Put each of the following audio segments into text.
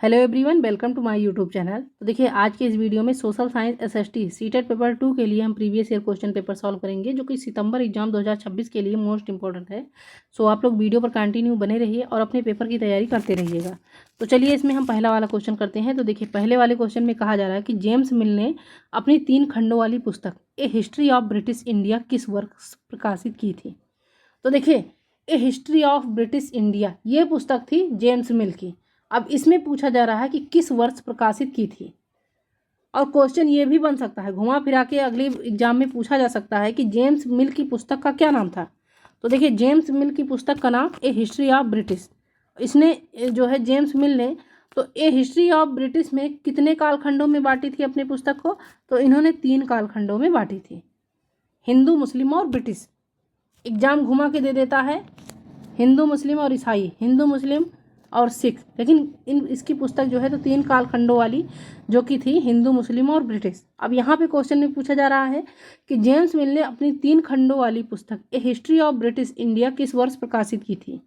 Hello everyone, welcome to my YouTube channel. तो देखिए, आज के इस वीडियो में social science SST CTET paper 2 के लिए हम previous year question paper solve करेंगे, जो कि सितंबर एग्जाम 2026 के लिए मोस्ट इंपॉर्टेंट है। सो आप लोग वीडियो पर कंटिन्यू बने रहिए और अपने पेपर की तैयारी करते रहिएगा। तो चलिए, इसमें हम पहला वाला क्वेश्चन करते हैं। तो देखिए, पहले वाले क्वेश्चन में कहा जा रहा है कि जेम्स मिल ने अपनी 3 खंडों वाली पुस्तक ए हिस्ट्री ऑफ ब्रिटिश इंडिया किस वर्ष प्रकाशित की थी। तो देखिए, ए हिस्ट्री ऑफ ब्रिटिश इंडिया ये पुस्तक थी जेम्स मिल की। अब इसमें पूछा जा रहा है कि किस वर्ष प्रकाशित की थी। और क्वेश्चन ये भी बन सकता है, घुमा फिरा के अगले एग्जाम में पूछा जा सकता है कि जेम्स मिल की पुस्तक का क्या नाम था। तो देखिए, जेम्स मिल की पुस्तक का नाम ए हिस्ट्री ऑफ ब्रिटिश। इसने जो है जेम्स मिल ने तो ए हिस्ट्री ऑफ ब्रिटिश में कितने कालखंडों में बांटी थी अपनी पुस्तक को। तो इन्होंने 3 कालखंडों में बांटी थी, हिंदू, मुस्लिम और ब्रिटिश। एग्जाम घुमा के दे देता है हिंदू, मुस्लिम और ईसाई, हिंदू, मुस्लिम और सिख, लेकिन इसकी पुस्तक जो है तो 3 कालखंडों वाली जो कि थी हिंदू, मुस्लिम और ब्रिटिश। अब यहाँ पे क्वेश्चन में पूछा जा रहा है कि जेम्स मिल ने अपनी 3 खंडों वाली पुस्तक ए हिस्ट्री ऑफ ब्रिटिश इंडिया किस वर्ष प्रकाशित की थी।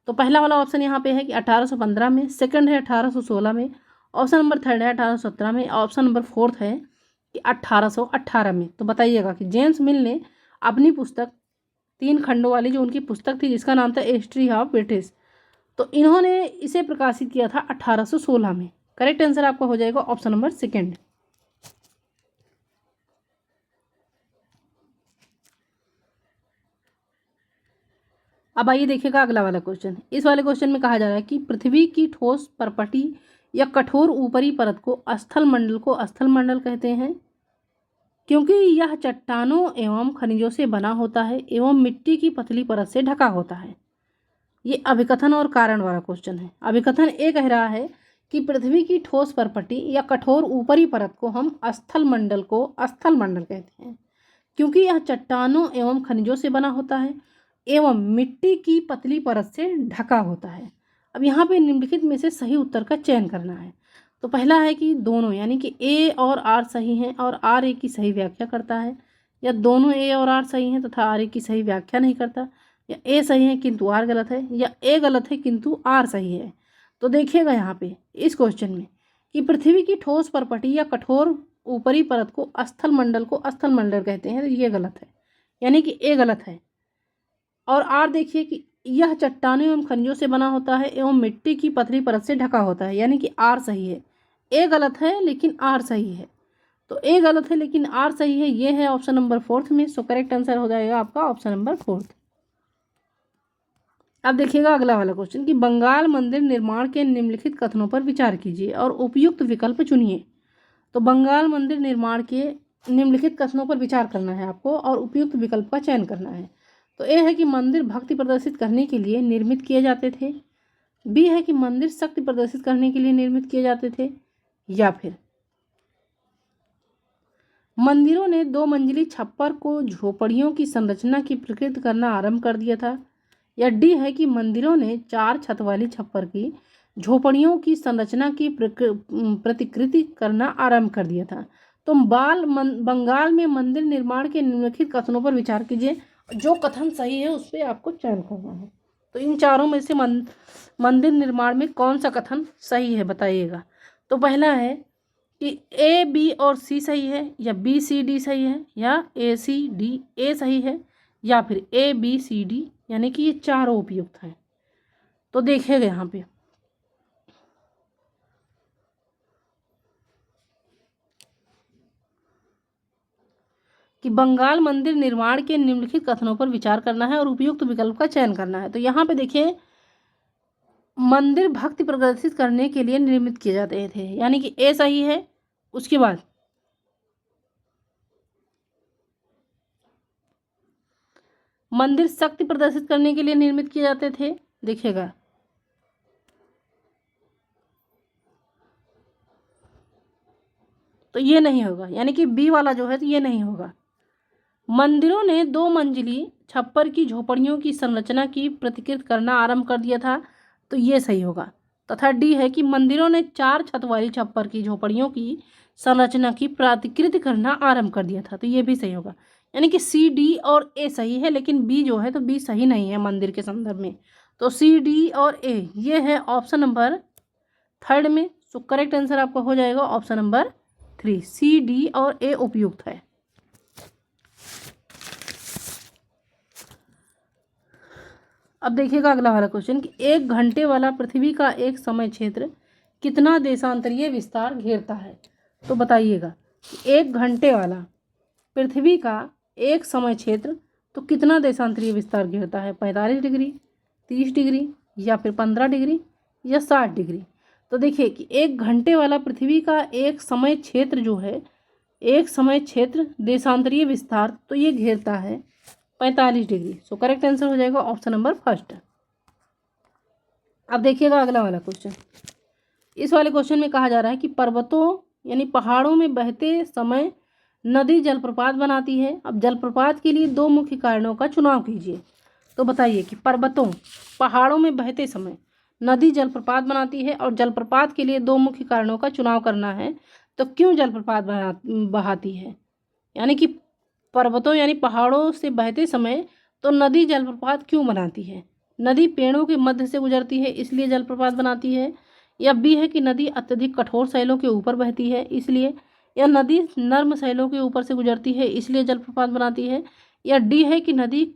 तो पहला वाला ऑप्शन यहाँ पे है कि 1815 में, सेकंड है 1816 में, ऑप्शन नंबर 3 है 1817 में, ऑप्शन नंबर 4 है कि 1818 में। तो बताइएगा कि जेम्स मिल ने अपनी पुस्तक 3 खंडों वाली जो उनकी पुस्तक थी जिसका नाम था ए हिस्ट्री ऑफ ब्रिटिश, तो इन्होंने इसे प्रकाशित किया था 1816 में। करेक्ट आंसर आपका हो जाएगा ऑप्शन नंबर 2। अब आइए देखिएगा अगला वाला क्वेश्चन। इस वाले क्वेश्चन में कहा जा रहा है कि पृथ्वी की ठोस परपटी या कठोर ऊपरी परत को स्थल मंडल कहते हैं, क्योंकि यह चट्टानों एवं खनिजों से बना होता है एवं मिट्टी की पतली परत से ढका होता है। ये अभिकथन और कारण वाला क्वेश्चन है। अभिकथन ए कह रहा है कि पृथ्वी की ठोस परपटी या कठोर ऊपरी परत को हम स्थल मंडल कहते हैं, क्योंकि यह चट्टानों एवं खनिजों से बना होता है एवं मिट्टी की पतली परत से ढका होता है। अब यहाँ पे निम्नलिखित में से सही उत्तर का चयन करना है। तो पहला है कि दोनों, यानी कि ए और आर सही हैं और आर ए की सही व्याख्या करता है, या दोनों ए और आर सही हैं तथा आर ए की सही व्याख्या नहीं करता, या ए सही है किंतु आर गलत है, या ए गलत है किंतु आर सही है। तो देखिएगा यहाँ पे इस क्वेश्चन में कि पृथ्वी की ठोस परपटी या कठोर ऊपरी परत को स्थल मंडल कहते हैं, तो ये गलत है, यानी कि ए गलत है। और आर देखिए कि यह चट्टानों एवं खनिजों से बना होता है एवं मिट्टी की पतली परत से ढका होता है, यानी कि आर सही है। ए गलत है लेकिन आर सही है। तो ए गलत है लेकिन आर सही है, ये है ऑप्शन नंबर 4 में। सो करेक्ट आंसर हो जाएगा आपका ऑप्शन नंबर 4। अब देखिएगा अगला वाला क्वेश्चन कि बंगाल मंदिर निर्माण के निम्नलिखित कथनों पर विचार कीजिए और उपयुक्त विकल्प चुनिए। तो बंगाल मंदिर निर्माण के निम्नलिखित कथनों पर विचार करना है आपको और उपयुक्त विकल्प का चयन करना है। तो ए है कि मंदिर भक्ति प्रदर्शित करने के लिए निर्मित किए जाते थे, बी है कि मंदिर शक्ति प्रदर्शित करने के लिए निर्मित किए जाते थे, या फिर मंदिरों ने 2 मंजिली छप्पर को झोपड़ियों की संरचना की प्रकृति करना आरंभ कर दिया था, या डी है कि मंदिरों ने 4 छत वाली छप्पर की झोपड़ियों की संरचना की प्रतिकृति करना आरंभ कर दिया था। तो बंगाल में मंदिर निर्माण के निम्नलिखित कथनों पर विचार कीजिए, जो कथन सही है उस पर आपको चयन करना है। तो इन चारों में से मंदिर निर्माण में कौन सा कथन सही है बताइएगा। तो पहला है कि ए, बी और सी सही है, या बी, सी, डी सही है, या ए, सी, डी, ए सही है, या फिर ए, बी, सी, डी, यानी कि ये चारों उपयुक्त हैं। तो देखिएगा यहाँ पे कि बंगाल मंदिर निर्माण के निम्नलिखित कथनों पर विचार करना है और उपयुक्त विकल्प का चयन करना है। तो यहाँ पे देखिए, मंदिर भक्ति प्रदर्शित करने के लिए निर्मित किए जाते थे, यानी कि ए सही है। उसके बाद मंदिर शक्ति प्रदर्शित करने के लिए निर्मित किए जाते थे, देखिएगा तो ये नहीं होगा, यानी कि बी वाला जो है तो ये नहीं होगा। मंदिरों ने 2 मंजिली छप्पर की झोपड़ियों की संरचना की प्रतिकृत करना आरंभ कर दिया था, तो ये सही होगा। तथा डी है कि मंदिरों ने 4 छत वाली छप्पर की झोपड़ियों की संरचना की प्रतिकृत करना आरंभ कर दिया था, तो ये भी सही होगा। यानी कि सी, डी और ए सही है, लेकिन बी जो है तो बी सही नहीं है मंदिर के संदर्भ में। तो सी, डी और ए ये है ऑप्शन नंबर 3 में। सो करेक्ट आंसर आपका हो जाएगा ऑप्शन नंबर 3, सी, डी और ए उपयुक्त है। अब देखिएगा अगला वाला क्वेश्चन कि 1 घंटे वाला पृथ्वी का एक समय क्षेत्र कितना देशांतरीय विस्तार घेरता है। तो बताइएगा कि 1 घंटे वाला पृथ्वी का एक समय क्षेत्र तो कितना देशांतरीय विस्तार घेरता है, 45 डिग्री, 30 डिग्री या फिर 15 डिग्री या 60 डिग्री। तो देखिए कि 1 घंटे वाला पृथ्वी का एक समय क्षेत्र जो है, एक समय क्षेत्र देशांतरीय विस्तार तो ये घेरता है 45 डिग्री। सो करेक्ट आंसर हो जाएगा ऑप्शन नंबर फर्स्ट। अब देखिएगा अगला वाला क्वेश्चन। इस वाले क्वेश्चन में कहा जा रहा है कि पर्वतों यानी पहाड़ों में बहते समय नदी जलप्रपात बनाती है। अब जलप्रपात के लिए 2 मुख्य कारणों का चुनाव कीजिए। तो बताइए कि पर्वतों पहाड़ों में बहते समय नदी जलप्रपात बनाती है और जलप्रपात के लिए 2 मुख्य कारणों का चुनाव करना है, तो क्यों जलप्रपात बहाती है, यानी कि पर्वतों यानी पहाड़ों से बहते समय तो नदी जलप्रपात क्यों बनाती है। नदी पेड़ों के मध्य से गुजरती है इसलिए जलप्रपात बनाती है, या बी है कि नदी अत्यधिक कठोर शैलों के ऊपर बहती है इसलिए, या नदी नर्म शैलों के ऊपर से गुजरती है इसलिए जलप्रपात बनाती है, या डी है कि नदी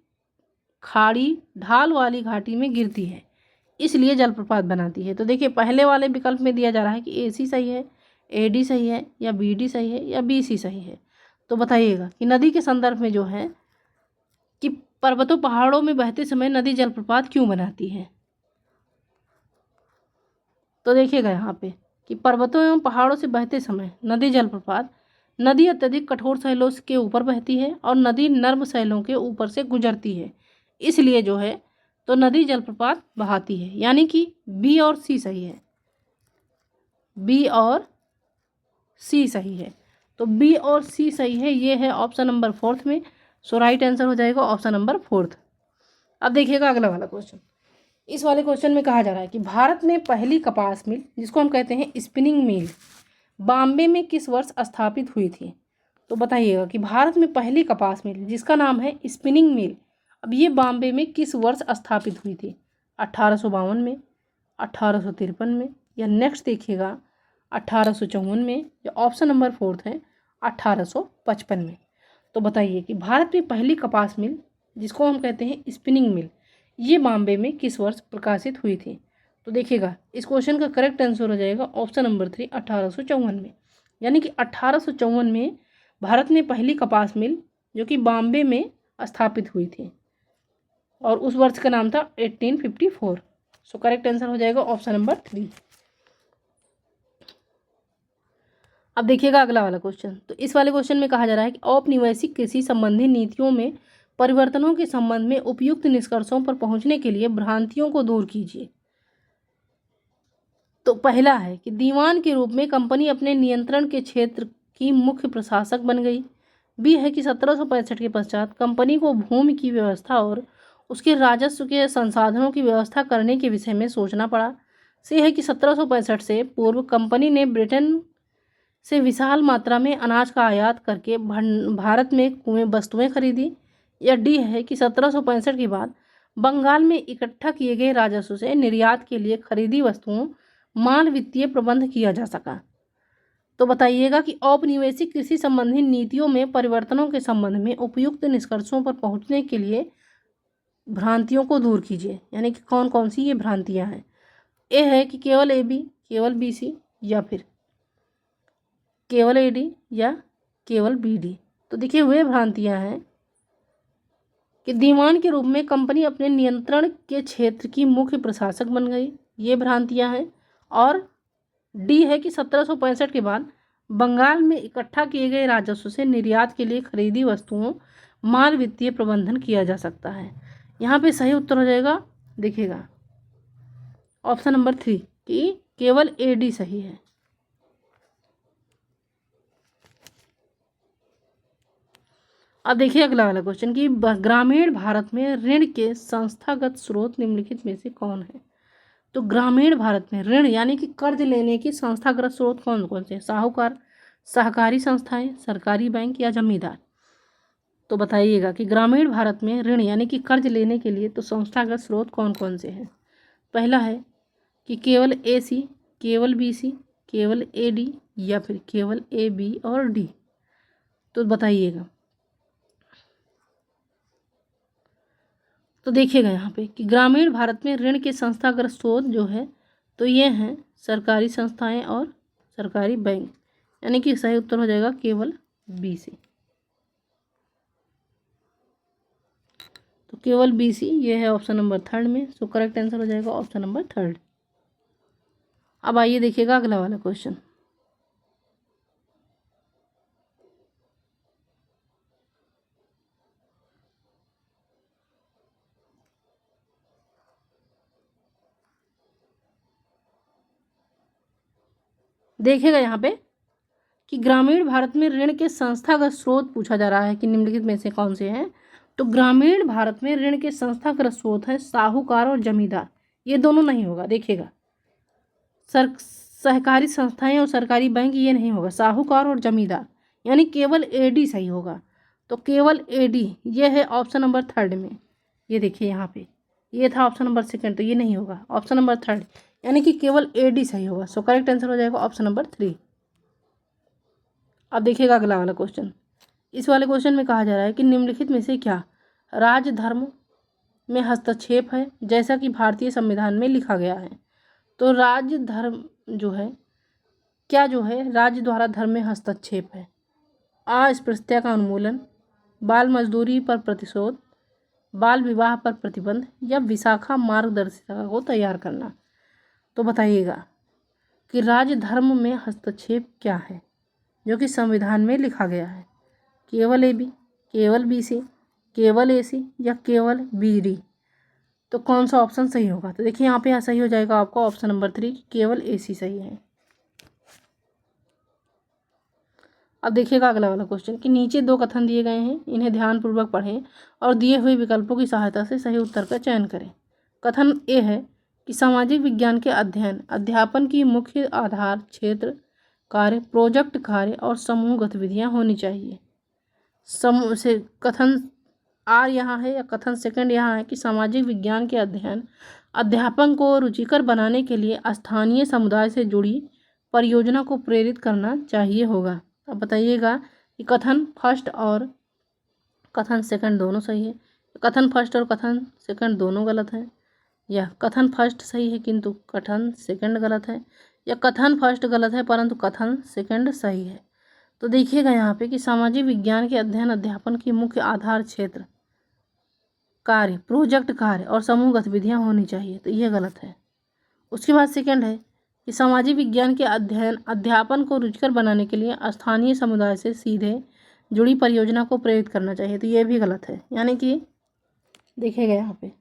खाड़ी ढाल वाली घाटी में गिरती है इसलिए जलप्रपात बनाती है। तो देखिए पहले वाले विकल्प में दिया जा रहा है कि ए सी सही है, ए डी सही है, या बी डी सही है, या बी सी सही है। तो बताइएगा कि नदी के संदर्भ में जो है कि पर्वतों पहाड़ों में बहते समय नदी जलप्रपात क्यों बनाती है। तो देखिएगा यहाँ पे कि पर्वतों एवं पहाड़ों से बहते समय नदी जलप्रपात, नदी अत्यधिक कठोर शैलों के ऊपर बहती है और नदी नर्म शैलों के ऊपर से गुजरती है, इसलिए जो है तो नदी जलप्रपात बहाती है, यानी कि बी और सी सही है, बी और सी सही है। तो बी और सी सही है, ये है ऑप्शन नंबर 4 में। सो राइट आंसर हो जाएगा ऑप्शन नंबर 4। अब देखिएगा अगला वाला क्वेश्चन। इस वाले क्वेश्चन में कहा जा रहा है कि भारत में पहली कपास मिल, जिसको हम कहते हैं स्पिनिंग मिल, बॉम्बे में किस वर्ष स्थापित हुई थी। तो बताइएगा कि भारत में पहली कपास मिल जिसका नाम है स्पिनिंग मिल, अब ये बॉम्बे में किस वर्ष स्थापित हुई थी, 1852 में, 1853 में, या नेक्स्ट देखिएगा 1854 में, या ऑप्शन नंबर 4 है 1855 में। तो बताइए कि भारत में पहली कपास मिल जिसको हम कहते हैं स्पिनिंग मिल, ये बॉम्बे में किस वर्ष प्रकाशित हुई थी। तो देखिएगा इस क्वेश्चन का करेक्ट आंसर हो जाएगा ऑप्शन नंबर 3, 1854 में, यानी कि 1854 में भारत में पहली कपास मिल जो कि बॉम्बे में स्थापित हुई थी और उस वर्ष का नाम था 1854। सो करेक्ट आंसर हो जाएगा ऑप्शन नंबर 3। अब देखिएगा अगला वाला क्वेश्चन। तो इस वाले क्वेश्चन में कहा जा रहा है कि औपनिवेशिक कृषि संबंधी नीतियों में परिवर्तनों के संबंध में उपयुक्त निष्कर्षों पर पहुंचने के लिए भ्रांतियों को दूर कीजिए। तो पहला है कि दीवान के रूप में कंपनी अपने नियंत्रण के क्षेत्र की मुख्य प्रशासक बन गई। बी है कि 1765 के पश्चात कंपनी को भूमि की व्यवस्था और उसके राजस्व के संसाधनों की व्यवस्था करने के विषय में सोचना पड़ा। सी है कि 1765 से पूर्व कंपनी ने ब्रिटेन से विशाल मात्रा में अनाज का आयात करके भारत में वस्तुएं खरीदी। या डी है कि 1765 के बाद बंगाल में इकट्ठा किए गए राजस्व से निर्यात के लिए खरीदी वस्तुओं माल वित्तीय प्रबंध किया जा सका। तो बताइएगा कि औपनिवेशिक कृषि संबंधी नीतियों में परिवर्तनों के संबंध में उपयुक्त निष्कर्षों पर पहुंचने के लिए भ्रांतियों को दूर कीजिए, यानी कि कौन कौन सी ये भ्रांतियां हैं। ए है कि केवल ए बी, केवल बी सी, या फिर केवल ए डी, या केवल बी डी। तो देखिए वे भ्रांतियां हैं कि दीवान के रूप में कंपनी अपने नियंत्रण के क्षेत्र की मुख्य प्रशासक बन गई, ये भ्रांतियां हैं। और डी है कि 1765 के बाद बंगाल में इकट्ठा किए गए राजस्व से निर्यात के लिए खरीदी वस्तुओं माल वित्तीय प्रबंधन किया जा सकता है। यहाँ पे सही उत्तर हो जाएगा, देखिएगा ऑप्शन नंबर 3 कि केवल ए डी सही है। अब देखिए अगला वाला क्वेश्चन कि ग्रामीण भारत में ऋण के संस्थागत स्रोत निम्नलिखित में से कौन है। तो ग्रामीण भारत में ऋण यानी कि कर्ज लेने की संस्थागत स्रोत कौन कौन से हैं, साहूकार, सहकारी संस्थाएं, सरकारी बैंक, या जमींदार। तो बताइएगा कि ग्रामीण भारत में ऋण यानी कि कर्ज लेने के लिए तो संस्थागत स्रोत कौन कौन से हैं। पहला है कि केवल ए सी, केवल बी सी, केवल ए डी या फिर केवल ए बी और डी? तो बताइएगा। तो देखिएगा यहाँ पे कि ग्रामीण भारत में ऋण के संस्थागत स्रोत जो है तो ये हैं सरकारी संस्थाएं और सरकारी बैंक, यानी कि सही उत्तर हो जाएगा केवल बी सी। तो केवल बी सी ये है ऑप्शन नंबर थर्ड में। सो करेक्ट आंसर हो जाएगा ऑप्शन नंबर थर्ड। अब आइए देखिएगा अगला वाला क्वेश्चन। देखिएगा यहाँ पे कि ग्रामीण भारत में ऋण के संस्थागत स्रोत पूछा जा रहा है कि निम्नलिखित में से कौन से हैं। तो ग्रामीण भारत में ऋण के संस्थागत स्रोत हैं साहूकार और जमींदार, ये दोनों नहीं होगा। देखिएगा सहकारी संस्थाएं और सरकारी बैंक ये नहीं होगा, साहूकार और जमींदार, यानी केवल एडी सही होगा। तो केवल एडी ये है ऑप्शन नंबर थर्ड में। ये देखिए यहाँ पे ये था ऑप्शन नंबर सेकंड, तो ये नहीं होगा, ऑप्शन नंबर थर्ड यानी कि केवल एडी सही होगा। सो करेक्ट आंसर हो जाएगा ऑप्शन नंबर थ्री। अब देखिएगा अगला वाला क्वेश्चन। इस वाले क्वेश्चन में कहा जा रहा है कि निम्नलिखित में से क्या राजधर्म में हस्तक्षेप है जैसा कि भारतीय संविधान में लिखा गया है। तो राज्य धर्म जो है क्या जो है राज्य द्वारा धर्म में हस्तक्षेप है? अस्पृश्यता का उन्मूलन, बाल मजदूरी पर प्रतिशोध, बाल विवाह पर प्रतिबंध या विशाखा मार्गदर्शिका को तैयार करना। तो बताइएगा कि राज्य धर्म में हस्तक्षेप क्या है जो कि संविधान में लिखा गया है? केवल ए बी, केवल बी सी, केवल ए सी या केवल बी डी? तो कौन सा ऑप्शन सही होगा? तो देखिए यहाँ पे सही हो जाएगा आपका ऑप्शन नंबर थ्री, केवल ए सी सही है। अब देखिएगा अगला वाला क्वेश्चन कि नीचे दो कथन दिए गए हैं, इन्हें ध्यानपूर्वक पढ़ें और दिए हुए विकल्पों की सहायता से सही उत्तर का चयन करें। कथन ए है कि सामाजिक विज्ञान के अध्ययन अध्यापन की मुख्य आधार क्षेत्र कार्य, प्रोजेक्ट कार्य और समूह गतिविधियां होनी चाहिए। समूह से कथन आर यहाँ है या कथन सेकंड यहाँ है कि सामाजिक विज्ञान के अध्ययन अध्यापन को रुचिकर बनाने के लिए स्थानीय समुदाय से जुड़ी परियोजना को प्रेरित करना चाहिए होगा। अब बताइएगा कि कथन फर्स्ट और कथन सेकंड दोनों सही है, कथन फर्स्ट और कथन सेकंड दोनों गलत है, या कथन फर्स्ट सही है किंतु कथन सेकंड गलत है, या कथन फर्स्ट गलत है परंतु कथन सेकंड सही है। तो देखिएगा यहाँ पे कि सामाजिक विज्ञान के अध्ययन अध्यापन की मुख्य आधार क्षेत्र कार्य, प्रोजेक्ट कार्य और समूह गतिविधियाँ होनी चाहिए, तो ये गलत है। उसके बाद सेकंड है कि सामाजिक विज्ञान के अध्ययन अध्यापन को रुचिकर बनाने के लिए स्थानीय समुदाय से सीधे जुड़ी परियोजना को प्रेरित करना चाहिए, तो ये भी गलत है। यानी कि देखिएगा यहाँ पे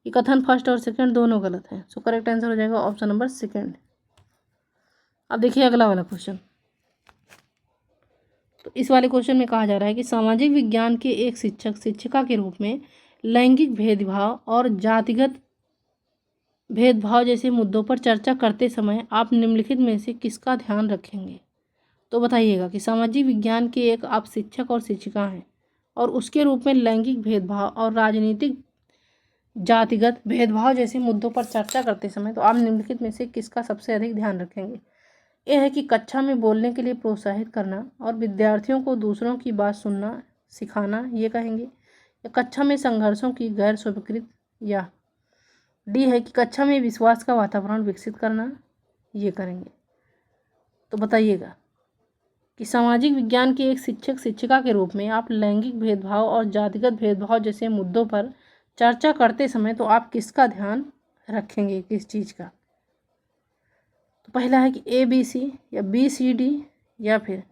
कि कथन फर्स्ट और सेकंड दोनों गलत हैं। सो करेक्ट आंसर हो जाएगा ऑप्शन नंबर सेकंड। अब देखिए अगला वाला क्वेश्चन। तो इस वाले क्वेश्चन में कहा जा रहा है कि सामाजिक विज्ञान के एक शिक्षक शिक्षिका के रूप में लैंगिक भेदभाव और जातिगत भेदभाव जैसे मुद्दों पर चर्चा करते समय आप निम्नलिखित में से किसका ध्यान रखेंगे? तो बताइएगा कि सामाजिक विज्ञान के एक आप शिक्षक और शिक्षिका हैं और उसके रूप में लैंगिक भेदभाव और राजनीतिक जातिगत भेदभाव जैसे मुद्दों पर चर्चा करते समय तो आप निम्नलिखित में से किसका सबसे अधिक ध्यान रखेंगे? यह है कि कक्षा में बोलने के लिए प्रोत्साहित करना और विद्यार्थियों को दूसरों की बात सुनना सिखाना, ये कहेंगे, या कक्षा में संघर्षों की गैर स्वीकृत, या डी है कि कक्षा में विश्वास का वातावरण विकसित करना, ये करेंगे। तो बताइएगा कि सामाजिक विज्ञान के एक शिक्षक शिक्षिका के रूप में आप लैंगिक भेदभाव और जातिगत भेदभाव जैसे मुद्दों पर चर्चा करते समय तो आप किसका ध्यान रखेंगे, किस चीज़ का? तो पहला है कि ए बी सी या बी सी डी या फिर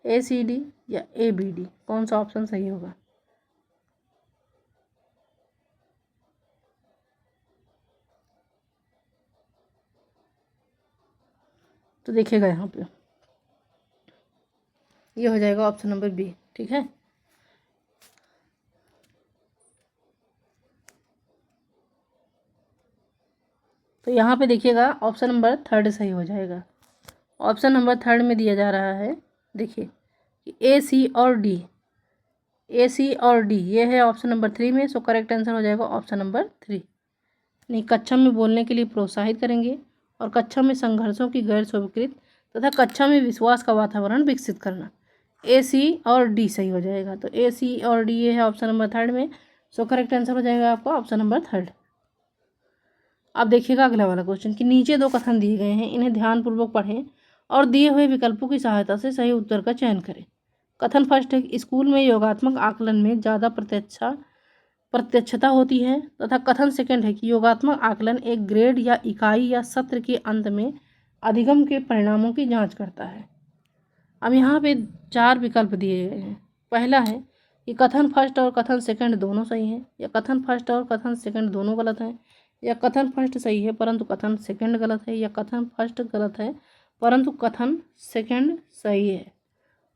ए सी डी या ए बी डी, कौन सा ऑप्शन सही होगा? तो देखिएगा यहाँ पे ये हो जाएगा ऑप्शन नंबर बी, ठीक है। तो यहाँ पे देखिएगा ऑप्शन नंबर थर्ड सही हो जाएगा। ऑप्शन नंबर थर्ड में दिया जा रहा है, देखिए कि ए सी और डी, ए सी और डी ये है ऑप्शन नंबर थ्री में। सो करेक्ट आंसर हो जाएगा ऑप्शन नंबर थ्री। नहीं, कक्षा में बोलने के लिए प्रोत्साहित करेंगे और कक्षा में संघर्षों की गैर स्वीकृत तथा कक्षा में विश्वास का वातावरण विकसित करना। ए, सी और डी सही हो जाएगा। तो ए, सी और डी ये है ऑप्शन नंबर थर्ड में। सो करेक्ट आंसर हो जाएगा आपका ऑप्शन नंबर थर्ड। अब देखिएगा अगला वाला क्वेश्चन कि नीचे दो कथन दिए गए हैं, इन्हें ध्यानपूर्वक पढ़ें और दिए हुए विकल्पों की सहायता से सही उत्तर का चयन करें। कथन फर्स्ट है कि स्कूल में योगात्मक आकलन में ज़्यादा प्रत्यक्षता होती है, तथा कथन सेकंड है कि योगात्मक आकलन एक ग्रेड या इकाई या सत्र के अंत में अधिगम के परिणामों की जांच करता है। अब यहाँ पे 4 विकल्प दिए गए हैं। पहला है कि कथन फर्स्ट और कथन सेकंड दोनों सही हैं, या कथन फर्स्ट और कथन सेकंड दोनों गलत हैं, या कथन फर्स्ट सही है परंतु कथन सेकंड गलत है, या कथन फर्स्ट गलत है परंतु कथन सेकंड सही है।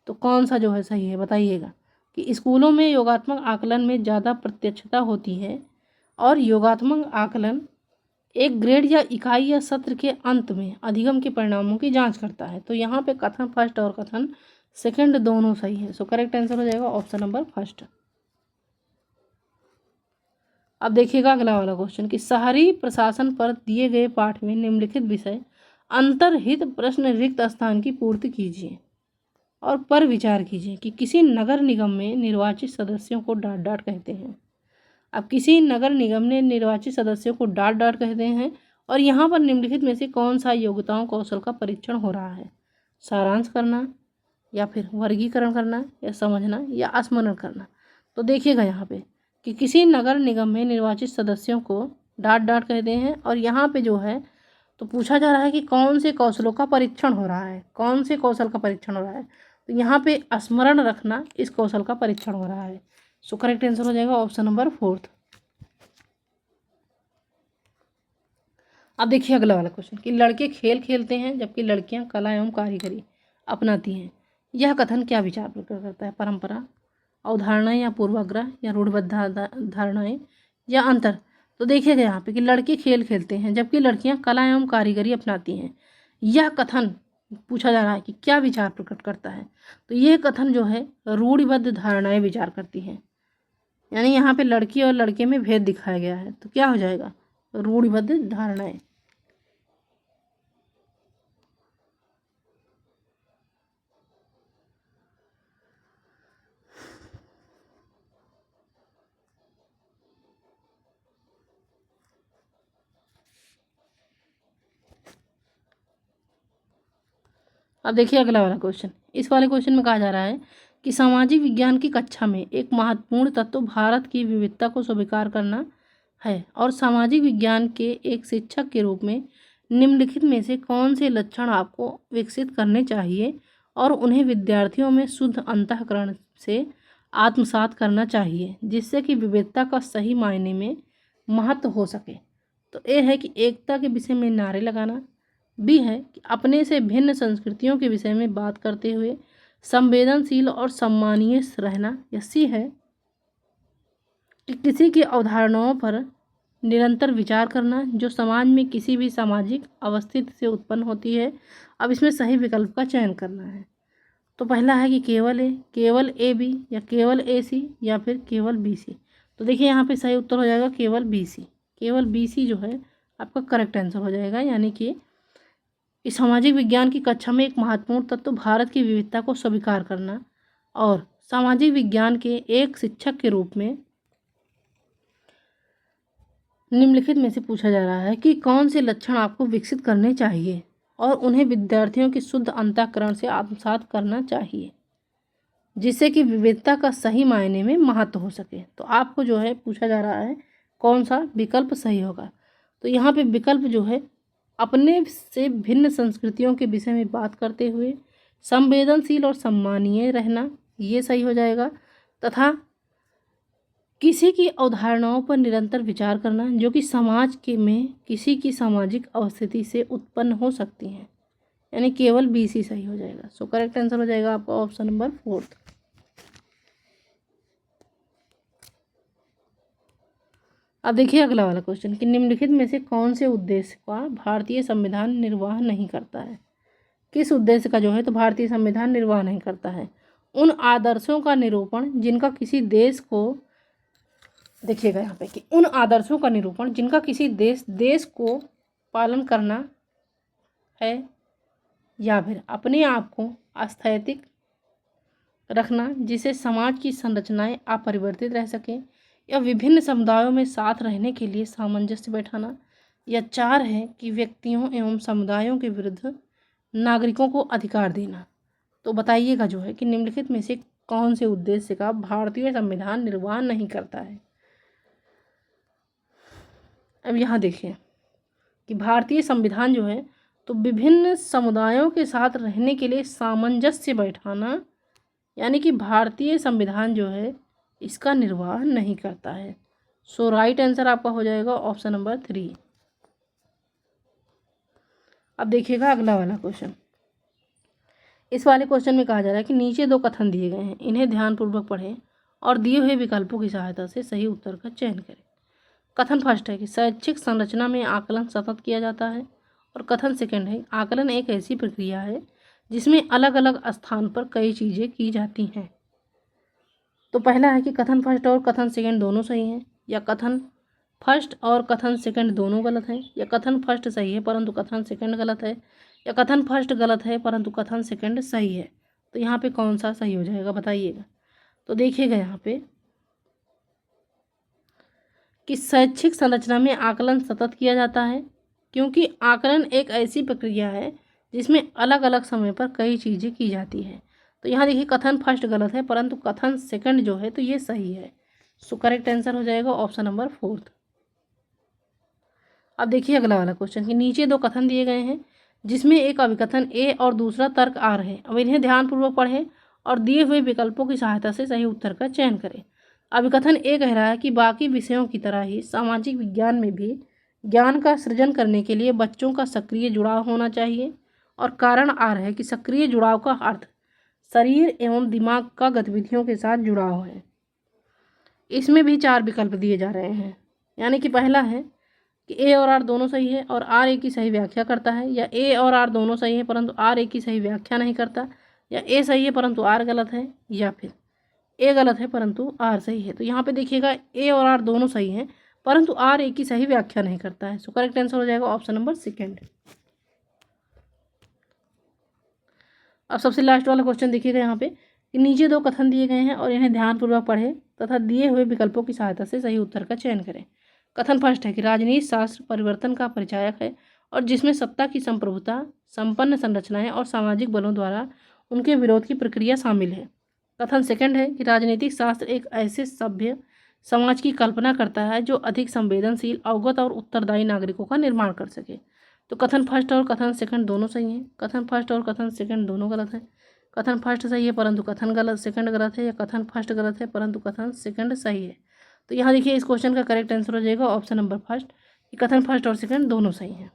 तो कौन सा जो है सही है बताइएगा। कि स्कूलों में योगात्मक आकलन में ज़्यादा प्रत्यक्षता होती है और योगात्मक आकलन एक ग्रेड या इकाई या सत्र के अंत में अधिगम के परिणामों की जांच करता है। तो यहाँ पे कथन फर्स्ट और कथन सेकंड दोनों सही है। सो करेक्ट आंसर हो जाएगा ऑप्शन नंबर फर्स्ट। अब देखिएगा अगला वाला क्वेश्चन कि शहरी प्रशासन पर दिए गए पाठ में निम्नलिखित विषय अंतर्हित प्रश्न रिक्त स्थान की पूर्ति कीजिए और पर विचार कीजिए। कि किसी नगर निगम में निर्वाचित सदस्यों को डांट डांट कहते हैं। अब किसी नगर निगम ने निर्वाचित सदस्यों को डांट डांट कहते हैं और यहाँ पर निम्नलिखित में से कौन सा योग्यताओं कौशल का परीक्षण हो रहा है। सारांश करना, या फिर वर्गीकरण करना, या समझना, या स्मरण करना। तो देखिएगा यहाँ पे कि किसी नगर निगम में निर्वाचित सदस्यों को डांट डांट कहते हैं और यहाँ पे जो है तो पूछा जा रहा है कि कौन से कौशलों का परीक्षण हो रहा है, कौन से कौशल का परीक्षण हो रहा है। तो यहाँ पे स्मरण रखना इस कौशल का परीक्षण हो रहा है। सो करेक्ट आंसर हो जाएगा ऑप्शन नंबर फोर्थ। अब देखिए अगला वाला क्वेश्चन कि लड़के खेल खेलते हैं जबकि लड़कियां कला एवं कारीगरी अपनाती हैं। यह कथन क्या विचार प्रकट करता है। परंपरा, अवधारणाएं या पूर्वाग्रह, या रूढ़िबद्ध धारणाएं, या अंतर। तो देखिएगा यहाँ पे कि लड़के खेल खेलते हैं जबकि लड़कियां कला एवं कारीगरी अपनाती हैं। यह कथन पूछा जा रहा है कि क्या विचार प्रकट करता है। तो यह कथन जो है रूढ़िबद्ध धारणाएं विचार करती हैं, यानी यहाँ पे लड़की और लड़के में भेद दिखाया गया है। तो क्या हो जाएगा रूढ़िबद्ध धारणाएं। अब देखिए अगला वाला क्वेश्चन। इस वाले क्वेश्चन में कहा जा रहा है कि सामाजिक विज्ञान की कक्षा में एक महत्वपूर्ण तत्व भारत की विविधता को स्वीकार करना है और सामाजिक विज्ञान के एक शिक्षक के रूप में निम्नलिखित में से कौन से लक्षण आपको विकसित करने चाहिए और उन्हें विद्यार्थियों में शुद्ध अंतःकरण से आत्मसात करना चाहिए जिससे कि विविधता का सही मायने में महत्व हो सके। तो ए है कि एकता के विषय में नारे लगाना, बी है कि अपने से भिन्न संस्कृतियों के विषय में बात करते हुए संवेदनशील और सम्मानीय रहना, या सी है कि किसी की अवधारणाओं पर निरंतर विचार करना जो समाज में किसी भी सामाजिक अवस्थिति से उत्पन्न होती है। अब इसमें सही विकल्प का चयन करना है। तो पहला है कि केवल ए बी, या केवल ए सी, या फिर केवल बी सी। तो देखिए यहाँ पे सही उत्तर हो जाएगा केवल बी सी। केवल बी सी जो है आपका करेक्ट आंसर हो जाएगा, यानी कि इस सामाजिक विज्ञान की कक्षा में एक महत्वपूर्ण तत्व भारत की विविधता को स्वीकार करना और सामाजिक विज्ञान के एक शिक्षक के रूप में निम्नलिखित में से पूछा जा रहा है कि कौन से लक्षण आपको विकसित करने चाहिए और उन्हें विद्यार्थियों के शुद्ध अंतःकरण से आत्मसात करना चाहिए जिससे कि विविधता का सही मायने में महत्व हो सके। तो आपको जो है पूछा जा रहा है कौन सा विकल्प सही होगा। तो यहाँ पे विकल्प जो है अपने से भिन्न संस्कृतियों के विषय में बात करते हुए संवेदनशील और सम्मानीय रहना, ये सही हो जाएगा, तथा किसी की अवधारणाओं पर निरंतर विचार करना जो कि समाज के में किसी की सामाजिक अवस्थिति से उत्पन्न हो सकती हैं, यानी केवल बी सी सही हो जाएगा। सो करेक्ट आंसर हो जाएगा आपका ऑप्शन नंबर फोर्थ। अब देखिए अगला वाला क्वेश्चन कि निम्नलिखित में से कौन से उद्देश्य का भारतीय संविधान निर्वाह नहीं करता है। किस उद्देश्य का जो है तो भारतीय संविधान निर्वाह नहीं करता है। उन आदर्शों का निरूपण जिनका किसी देश को, देखिएगा यहाँ पे कि उन आदर्शों का निरूपण जिनका किसी देश को पालन करना है, या फिर अपने आप को आस्थैतिक रखना जिससे समाज की संरचनाएं अपरिवर्तित रह सकें, या विभिन्न समुदायों में साथ रहने के लिए सामंजस्य बैठाना, या 4 है कि व्यक्तियों एवं समुदायों के विरुद्ध नागरिकों को अधिकार देना। तो बताइएगा जो है कि निम्नलिखित में से कौन से उद्देश्य का भारतीय संविधान निर्वाह नहीं करता है। अब यहाँ देखिए कि भारतीय संविधान जो है तो विभिन्न समुदायों के साथ रहने के लिए सामंजस्य बैठाना, यानी कि भारतीय संविधान जो है इसका निर्वाह नहीं करता है। सो राइट आंसर आपका हो जाएगा ऑप्शन नंबर 3। अब देखिएगा अगला वाला क्वेश्चन। इस वाले क्वेश्चन में कहा जा रहा है कि नीचे 2 कथन दिए गए हैं, इन्हें ध्यानपूर्वक पढ़ें और दिए हुए विकल्पों की सहायता से सही उत्तर का चयन करें। कथन फर्स्ट है कि शैक्षिक संरचना में आकलन सतत किया जाता है, और कथन सेकंड है आकलन एक ऐसी प्रक्रिया है जिसमें अलग अलग स्थान पर कई चीज़ें की जाती हैं। तो पहला है कि कथन फर्स्ट और कथन सेकंड दोनों सही हैं, या कथन फर्स्ट और कथन सेकंड दोनों गलत हैं, या कथन फर्स्ट सही है परंतु कथन सेकंड गलत है, या कथन फर्स्ट गलत है परंतु कथन सेकंड सही है। तो यहाँ पे कौन सा सही हो जाएगा बताइएगा। तो देखिएगा यहाँ पे कि शैक्षिक संरचना में आकलन सतत किया जाता है, क्योंकि आकलन एक ऐसी प्रक्रिया है जिसमें अलग अलग समय पर कई चीज़ें की जाती हैं। तो यहाँ देखिए कथन फर्स्ट गलत है परंतु कथन सेकंड जो है तो ये सही है। सो करेक्ट आंसर हो जाएगा ऑप्शन नंबर 4। अब देखिए अगला वाला क्वेश्चन कि नीचे 2 कथन दिए गए हैं जिसमें एक अभिकथन ए और दूसरा तर्क आर है। अब इन्हें ध्यानपूर्वक पढ़ें और दिए हुए विकल्पों की सहायता से सही उत्तर का चयन करें। अभिकथन ए कह रहा है कि बाकी विषयों की तरह ही सामाजिक विज्ञान में भी ज्ञान का सृजन करने के लिए बच्चों का सक्रिय जुड़ाव होना चाहिए, और कारण आर है कि सक्रिय जुड़ाव का अर्थ शरीर एवं दिमाग का गतिविधियों के साथ जुड़ाव है। इसमें भी 4 विकल्प दिए जा रहे हैं, यानी कि पहला है कि ए और आर दोनों सही है और आर ए की सही व्याख्या करता है, या ए और आर दोनों सही है परंतु आर ए की सही व्याख्या नहीं करता, या ए सही है परंतु आर गलत है, या फिर ए गलत है परंतु आर सही है। तो यहाँ पे देखिएगा ए और आर दोनों सही हैं परंतु आर ए की सही व्याख्या नहीं करता है। सो करेक्ट आंसर हो जाएगा ऑप्शन नंबर 2। अब सबसे लास्ट वाला क्वेश्चन देखिएगा यहाँ पे कि नीचे 2 कथन दिए गए हैं और इन्हें ध्यानपूर्वक पढ़ें तथा दिए हुए विकल्पों की सहायता से सही उत्तर का चयन करें। कथन फर्स्ट है कि राजनीति शास्त्र परिवर्तन का परिचायक है और जिसमें सत्ता की संप्रभुता, संपन्न संरचनाएं और सामाजिक बलों द्वारा उनके विरोध की प्रक्रिया शामिल है। कथन सेकंड है कि राजनीतिक शास्त्र एक ऐसे सभ्य समाज की कल्पना करता है जो अधिक संवेदनशील, अवगत और उत्तरदायी नागरिकों का निर्माण कर सके। तो कथन फर्स्ट और कथन सेकंड दोनों सही हैं, कथन फर्स्ट और कथन सेकंड दोनों गलत हैं। कथन फर्स्ट सही है परंतु कथन गलत सेकंड गलत है, या कथन फर्स्ट गलत है परंतु कथन सेकंड सही है। तो यहाँ देखिए इस क्वेश्चन का करेक्ट आंसर हो जाएगा ऑप्शन नंबर 1 कि कथन फर्स्ट और सेकंड दोनों सही हैं।